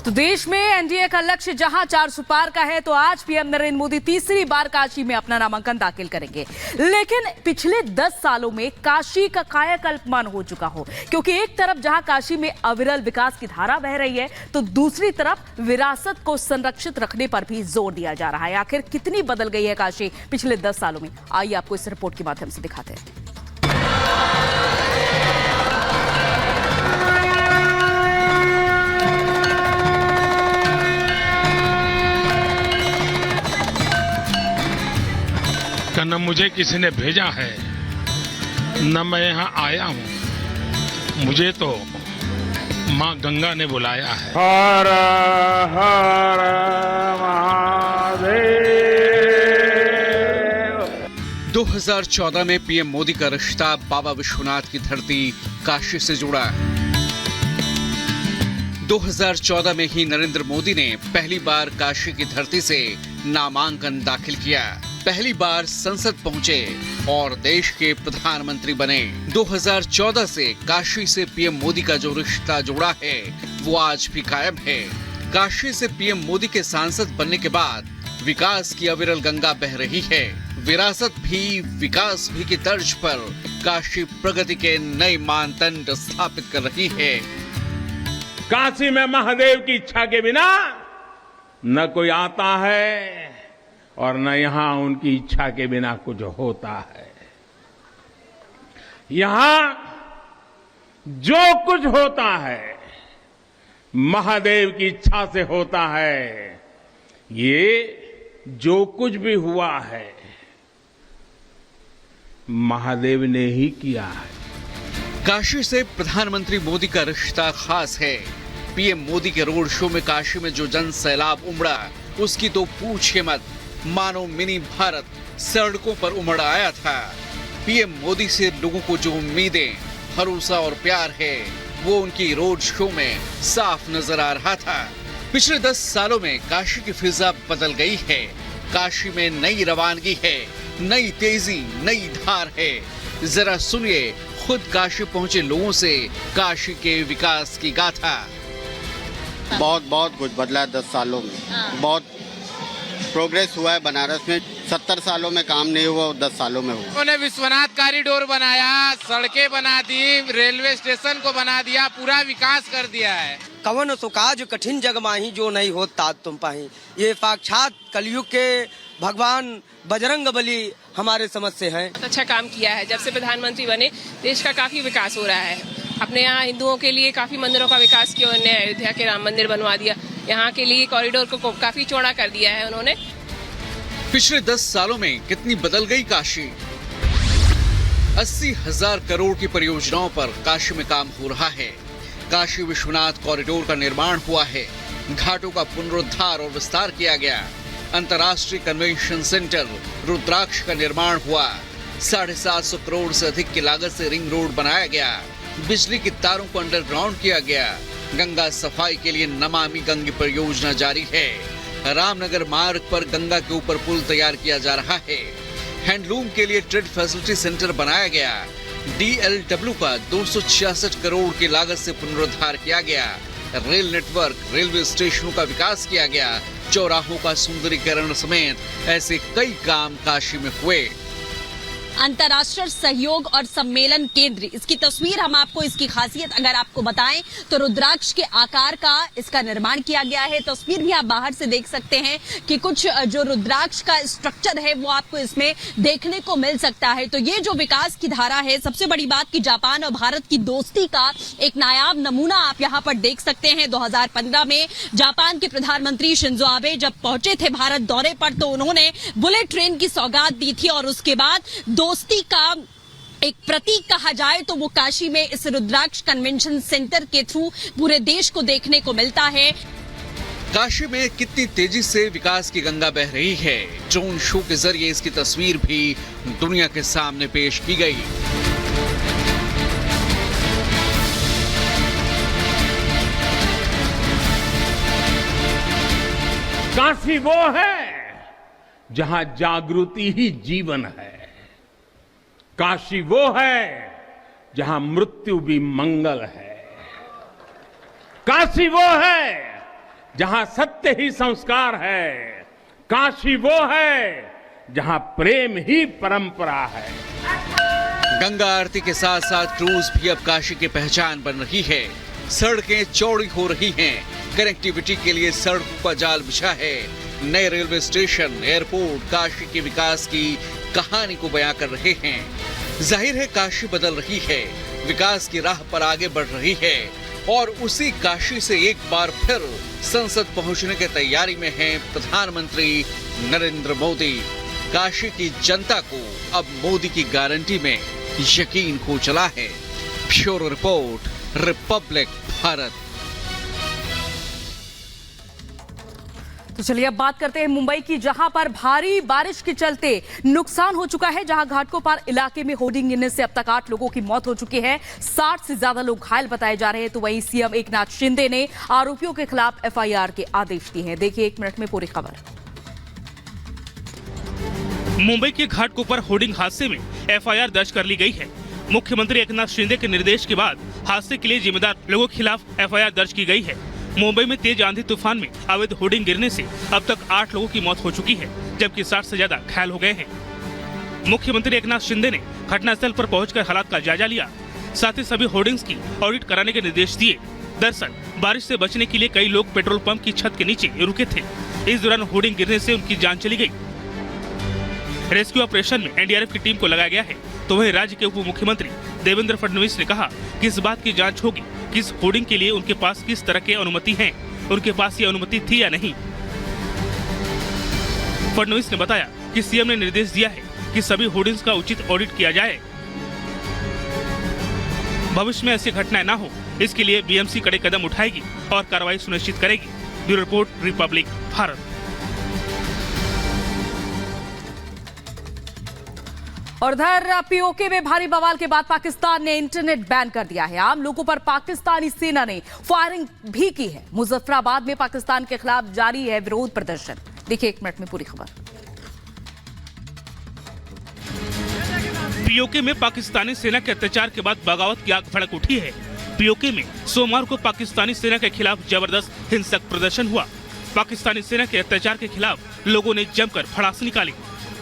तो देश में एनडीए का लक्ष्य जहां 400 पार का है, तो आज पीएम नरेंद्र मोदी तीसरी बार काशी में अपना नामांकन दाखिल करेंगे। लेकिन पिछले 10 सालों में काशी का कायाकल्प मान हो चुका हो, क्योंकि एक तरफ जहां काशी में अविरल विकास की धारा बह रही है, तो दूसरी तरफ विरासत को संरक्षित रखने पर भी जोर दिया जा रहा है। आखिर कितनी बदल गई है काशी पिछले 10 सालों में, आइए आपको इस रिपोर्ट के माध्यम से दिखाते हैं। न मुझे किसी ने भेजा है, न मैं यहाँ आया हूँ, मुझे तो माँ गंगा ने बुलाया है। हर हर महादेव। 2014 में पीएम मोदी का रिश्ता बाबा विश्वनाथ की धरती काशी से जुड़ा। 2014 में ही नरेंद्र मोदी ने पहली बार काशी की धरती से नामांकन दाखिल किया, पहली बार संसद पहुंचे और देश के प्रधानमंत्री बने। 2014 से काशी से पीएम मोदी का जो रिश्ता जुड़ा है, वो आज भी कायम है। काशी से पीएम मोदी के सांसद बनने के बाद विकास की अविरल गंगा बह रही है। विरासत भी विकास भी की तर्ज पर काशी प्रगति के नए मानदंड स्थापित कर रही है। काशी में महादेव की इच्छा के बिना न कोई आता है और न यहां उनकी इच्छा के बिना कुछ होता है। यहां जो कुछ होता है महादेव की इच्छा से होता है। ये जो कुछ भी हुआ है महादेव ने ही किया है। काशी से प्रधानमंत्री मोदी का रिश्ता खास है। पीएम मोदी के रोड शो में काशी में जो जन सैलाब उमड़ा, उसकी तो पूछिए मत। मानो मिनी भारत सड़कों पर उमड़ आया था। पीएम मोदी से लोगों को जो उम्मीदें, भरोसा और प्यार है, वो उनकी रोड शो में साफ नजर आ रहा था। पिछले 10 सालों में काशी की फिजा बदल गई है। काशी में नई रवानगी है, नई तेजी, नई धार है। जरा सुनिए खुद काशी पहुंचे लोगों से काशी के विकास की गाथा। बहुत कुछ बदला है 10 सालों में। बहुत प्रोग्रेस हुआ है। बनारस में 70 सालों में काम नहीं हुआ, 10 सालों में हुआ। उन्होंने विश्वनाथ कॉरिडोर बनाया, सड़कें बना दी, रेलवे स्टेशन को बना दिया, पूरा विकास कर दिया है। कवन सो काज कठिन जग माही, जो नहीं होता तुम पाही। ये साक्षात कलयुग के भगवान बजरंग बली हमारे समझ से हैं। बहुत अच्छा काम किया है। जब से प्रधानमंत्री बने देश का काफी विकास हो रहा है। अपने यहाँ हिंदुओं के लिए काफी मंदिरों का विकास किया उन्होंने। अयोध्या के राम मंदिर बनवा दिया, यहाँ के लिए कॉरिडोर को काफी चौड़ा कर दिया है उन्होंने। पिछले 10 सालों में कितनी बदल गई काशी। 80,000 करोड़ की परियोजनाओं पर काशी में काम हो रहा है। काशी विश्वनाथ कॉरिडोर का निर्माण हुआ है, घाटों का पुनरुद्धार और विस्तार किया गया, अंतर्राष्ट्रीय कन्वेंशन सेंटर रुद्राक्ष का निर्माण हुआ, 750 करोड़ से अधिक की लागत से रिंग रोड बनाया गया, बिजली की तारों को अंडरग्राउंड किया गया, गंगा सफाई के लिए नमामि गंगे परियोजना जारी है, रामनगर मार्ग पर गंगा के ऊपर पुल तैयार किया जा रहा है, हैंडलूम के लिए ट्रेड फैसिलिटी सेंटर बनाया गया, DLW का 266 करोड़ की लागत से पुनरुद्धार किया गया, रेल नेटवर्क, रेलवे स्टेशनों का विकास किया गया, चौराहों का सुंदरीकरण समेत ऐसे कई काम काशी में हुए। अंतर्राष्ट्रीय सहयोग और सम्मेलन केंद्र, इसकी तस्वीर हम आपको, इसकी खासियत अगर आपको बताएं तो रुद्राक्ष के आकार का इसका निर्माण किया गया है। तस्वीर भी आप बाहर से देख सकते हैं कि कुछ जो रुद्राक्ष का स्ट्रक्चर है वो आपको इसमें देखने को मिल सकता है। तो ये जो विकास की धारा है, सबसे बड़ी बात कि जापान और भारत की दोस्ती का एक नायाब नमूना आप यहाँ पर देख सकते हैं। 2015 में जापान के प्रधानमंत्री शिंजो आबे जब पहुंचे थे भारत दौरे पर, तो उन्होंने बुलेट ट्रेन की सौगात दी थी और उसके बाद दोस्ती का एक प्रतीक कहा जाए तो वो काशी में इस रुद्राक्ष कन्वेंशन सेंटर के थ्रू पूरे देश को देखने को मिलता है। काशी में कितनी तेजी से विकास की गंगा बह रही है, ड्रोन शो के जरिए इसकी तस्वीर भी दुनिया के सामने पेश की गई। काशी वो है जहां जागृति ही जीवन है। काशी वो है जहां मृत्यु भी मंगल है। काशी वो है जहां सत्य ही संस्कार है, काशी वो है जहां प्रेम ही परंपरा है। गंगा आरती के साथ साथ क्रूज भी अब काशी की पहचान बन रही है। सड़कें चौड़ी हो रही हैं, कनेक्टिविटी के लिए सड़कों का जाल बिछा है। नए रेलवे स्टेशन, एयरपोर्ट काशी के विकास की कहानी को बयां कर रहे हैं। जाहिर है काशी बदल रही है, विकास की राह पर आगे बढ़ रही है और उसी काशी से एक बार फिर संसद पहुंचने की तैयारी में हैं प्रधानमंत्री नरेंद्र मोदी। काशी की जनता को अब मोदी की गारंटी में यकीन हो चला है। Bureau report, Republic Bharat. तो चलिए अब बात करते हैं मुंबई की, जहां पर भारी बारिश के चलते नुकसान हो चुका है। जहां घाटकोपर इलाके में होर्डिंग गिरने से अब तक 8 लोगों की मौत हो चुकी है, 60 से ज्यादा लोग घायल बताए जा रहे हैं। तो वहीं सीएम एकनाथ शिंदे ने आरोपियों के खिलाफ एफआईआर के आदेश दिए हैं। देखिए 1 मिनट में पूरी खबर। मुंबई के घाटकोपर होर्डिंग हादसे में एफआईआर दर्ज कर ली गई है। मुख्यमंत्री एकनाथ शिंदे के निर्देश के बाद हादसे के लिए जिम्मेदार लोगों के खिलाफ एफआईआर दर्ज की गई है। मुंबई में तेज आंधी तूफान में अवैध होर्डिंग गिरने से अब तक 8 लोगों की मौत हो चुकी है, जबकि 60 से ज्यादा घायल हो गए हैं। मुख्यमंत्री एकनाथ शिंदे ने घटनास्थल पर पहुंचकर हालात का जायजा लिया, साथ ही सभी होर्डिंग्स की ऑडिट कराने के निर्देश दिए। दरअसल बारिश से बचने के लिए कई लोग पेट्रोल पंप की छत के नीचे रुके थे। इस दौरान होर्डिंग गिरने से उनकी जान चली गई। रेस्क्यू ऑपरेशन में एनडीआरएफ की टीम को लगाया गया है। तो वहीं राज्य के उप मुख्यमंत्री देवेंद्र फडणवीस ने कहा कि इस बात की जांच होगी कि इस होर्डिंग के लिए उनके पास किस तरह की अनुमति है, उनके पास ये अनुमति थी या नहीं। फडणवीस ने बताया कि सीएम ने निर्देश दिया है कि सभी होर्डिंग्स का उचित ऑडिट किया जाए, भविष्य में ऐसी घटनाएं न हो इसके लिए बीएमसी कड़े कदम उठाएगी और कार्रवाई सुनिश्चित करेगी। Bureau report, Republic Bharat. और उधर पीओके में भारी बवाल के बाद पाकिस्तान ने इंटरनेट बैन कर दिया है। आम लोगों पर पाकिस्तानी सेना ने फायरिंग भी की है। मुजफ्फराबाद में पाकिस्तान के खिलाफ जारी है विरोध प्रदर्शन। देखिए 1 मिनट में पूरी खबर। पीओके में पाकिस्तानी सेना के अत्याचार के बाद बगावत की आग भड़क उठी है। पीओके में सोमवार को पाकिस्तानी सेना के खिलाफ जबरदस्त हिंसक प्रदर्शन हुआ। पाकिस्तानी सेना के अत्याचार के खिलाफ लोगों ने जमकर भड़ास निकाली।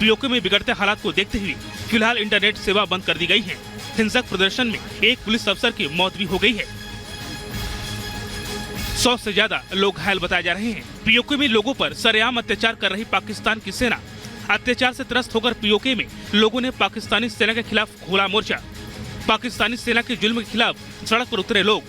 पीओके में बिगड़ते हालात को देखते हुए फिलहाल इंटरनेट सेवा बंद कर दी गई है। हिंसक प्रदर्शन में एक पुलिस अफसर की मौत भी हो गई है। 100 से ज्यादा लोग घायल बताए जा रहे हैं। पीओके में लोगों पर सरेआम अत्याचार कर रही पाकिस्तान की सेना। अत्याचार से त्रस्त होकर पीओके में लोगों ने पाकिस्तानी सेना के खिलाफ खोला मोर्चा। पाकिस्तानी सेना के जुल्म के खिलाफ सड़क पर उतरे लोग।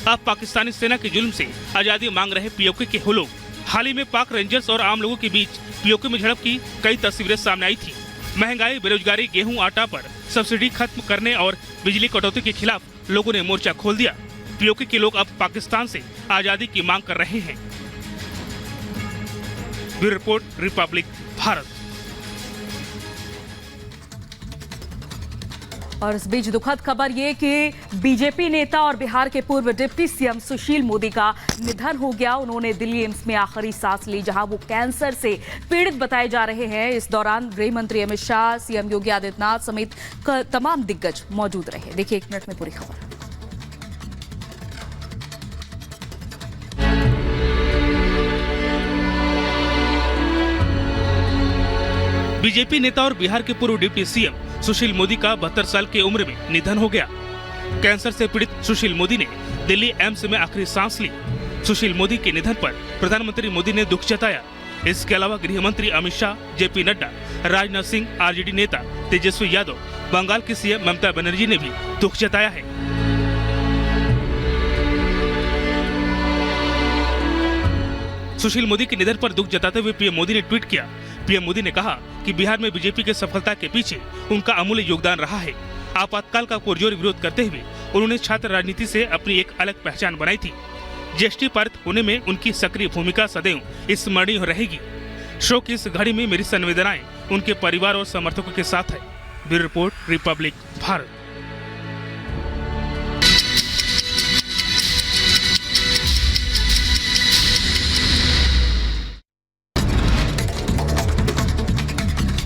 अब पाकिस्तानी सेना के जुल्म से आजादी मांग रहे पीओके के हो लोग। हाल ही में पाक रेंजर्स और आम लोगों के बीच पीओके में झड़प की कई तस्वीरें सामने आई थी। महंगाई, बेरोजगारी, गेहूं, आटा पर सब्सिडी खत्म करने और बिजली कटौती के खिलाफ लोगों ने मोर्चा खोल दिया। पीओके के लोग अब पाकिस्तान से आजादी की मांग कर रहे हैं। Bureau report, Republic Bharat. और इस बीच दुखद खबर ये कि बीजेपी नेता और बिहार के पूर्व डिप्टी सीएम सुशील मोदी का निधन हो गया। उन्होंने दिल्ली एम्स में आखिरी सांस ली, जहां वो कैंसर से पीड़ित बताए जा रहे हैं। इस दौरान गृह मंत्री अमित शाह, सीएम योगी आदित्यनाथ समेत तमाम दिग्गज मौजूद रहे। देखिए 1 मिनट में पूरी खबर। बीजेपी नेता और बिहार के पूर्व डिप्टी सीएम सुशील मोदी का 72 साल की उम्र में निधन हो गया। कैंसर से पीड़ित सुशील मोदी ने दिल्ली एम्स में आखिरी सांस ली। सुशील मोदी के निधन पर प्रधानमंत्री मोदी ने दुख जताया। इसके अलावा गृह मंत्री अमित शाह, जेपी नड्डा, राजनाथ सिंह, आरजेडी नेता तेजस्वी यादव, बंगाल की सीएम ममता बनर्जी ने भी दुख जताया है। सुशील मोदी के निधन पर दुख जताते हुए पीएम मोदी ने ट्वीट किया। पीएम मोदी ने कहा कि बिहार में बीजेपी की सफलता के पीछे उनका अमूल्य योगदान रहा है। आपातकाल का पुरजोर विरोध करते हुए उन्होंने छात्र राजनीति से अपनी एक अलग पहचान बनाई थी। जीएसटी पारित होने में उनकी सक्रिय भूमिका सदैव स्मरणीय रहेगी। शोक की इस घड़ी में मेरी संवेदनाएं उनके परिवार और समर्थकों के साथ है। Bureau report, Republic Bharat.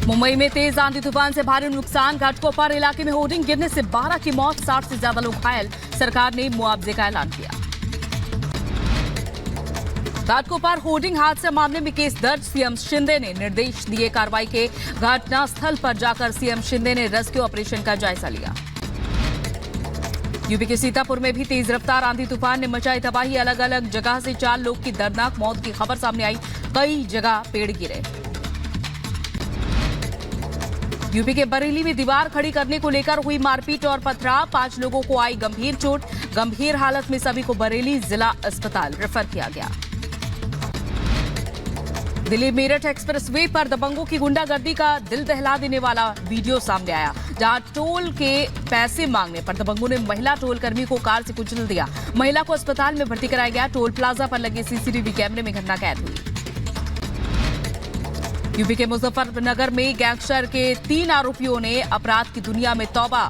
Mumbai में तेज आंधी तूफान से भारी नुकसान। घाटकोपर इलाके में होर्डिंग गिरने से 12 की मौत, 60 से ज्यादा लोग घायल। सरकार ने मुआवजे का ऐलान किया। घाटकोपर होर्डिंग हादसे मामले में केस दर्ज। सीएम शिंदे ने निर्देश दिए कार्रवाई के। घटनास्थल पर जाकर सीएम शिंदे ने रेस्क्यू ऑपरेशन का जायजा लिया। यूपी के सीतापुर में भी तेज रफ्तार आंधी तूफान ने मचाई तबाही। अलग अलग जगह से 4 लोग की दर्दनाक मौत की खबर सामने आई। कई जगह पेड़ गिरे। यूपी के बरेली में दीवार खड़ी करने को लेकर हुई मारपीट और पथराव। 5 लोगों को आई गंभीर चोट। गंभीर हालत में सभी को बरेली जिला अस्पताल रेफर किया गया। दिल्ली मेरठ एक्सप्रेसवे पर दबंगों की गुंडागर्दी का दिल दहला देने वाला वीडियो सामने आया, जहां टोल के पैसे मांगने पर दबंगों ने महिला टोल कर्मी को कार से कुचल दिया। महिला को अस्पताल में भर्ती कराया गया। टोल प्लाजा पर लगे सीसीटीवी कैमरे में घटना कैद हुई। यूपी के मुजफ्फरनगर में गैंगस्टर के 3 आरोपियों ने अपराध की दुनिया में तौबा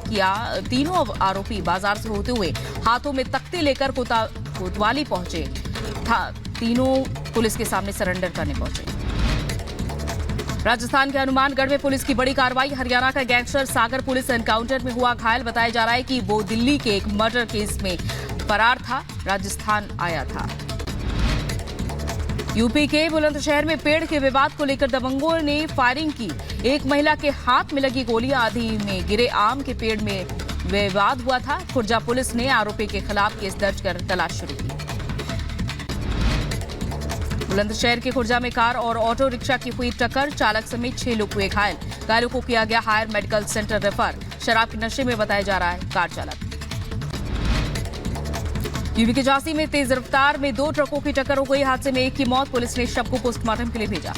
किया। तीनों आरोपी बाजार से होते हुए हाथों में तख्ते लेकर कोतवाली पहुंचे। तीनों पुलिस के सामने सरेंडर करने पहुंचे। राजस्थान के हनुमानगढ़ में पुलिस की बड़ी कार्रवाई। हरियाणा का गैंगस्टर सागर पुलिस एनकाउंटर में हुआ घायल। बताया जा रहा है कि वो दिल्ली के एक मर्डर केस में फरार था, राजस्थान आया था। यूपी के बुलंदशहर में पेड़ के विवाद को लेकर दबंगों ने फायरिंग की। एक महिला के हाथ में लगी गोलियां आंधी में गिरे आम के पेड़ में विवाद हुआ था। खुर्जा पुलिस ने आरोपी के खिलाफ केस दर्ज कर तलाश शुरू की। बुलंदशहर के खुर्जा में कार और ऑटो रिक्शा की हुई टक्कर। चालक समेत 6 लोग हुए घायल। घायलों को किया गया हायर मेडिकल सेंटर रेफर। शराब के नशे में बताया जा रहा है कार चालक। यूपी के झांसी में तेज रफ्तार में 2 ट्रकों की टक्कर हो गई। हादसे में एक की मौत। पुलिस ने शव को पोस्टमार्टम के लिए भेजा।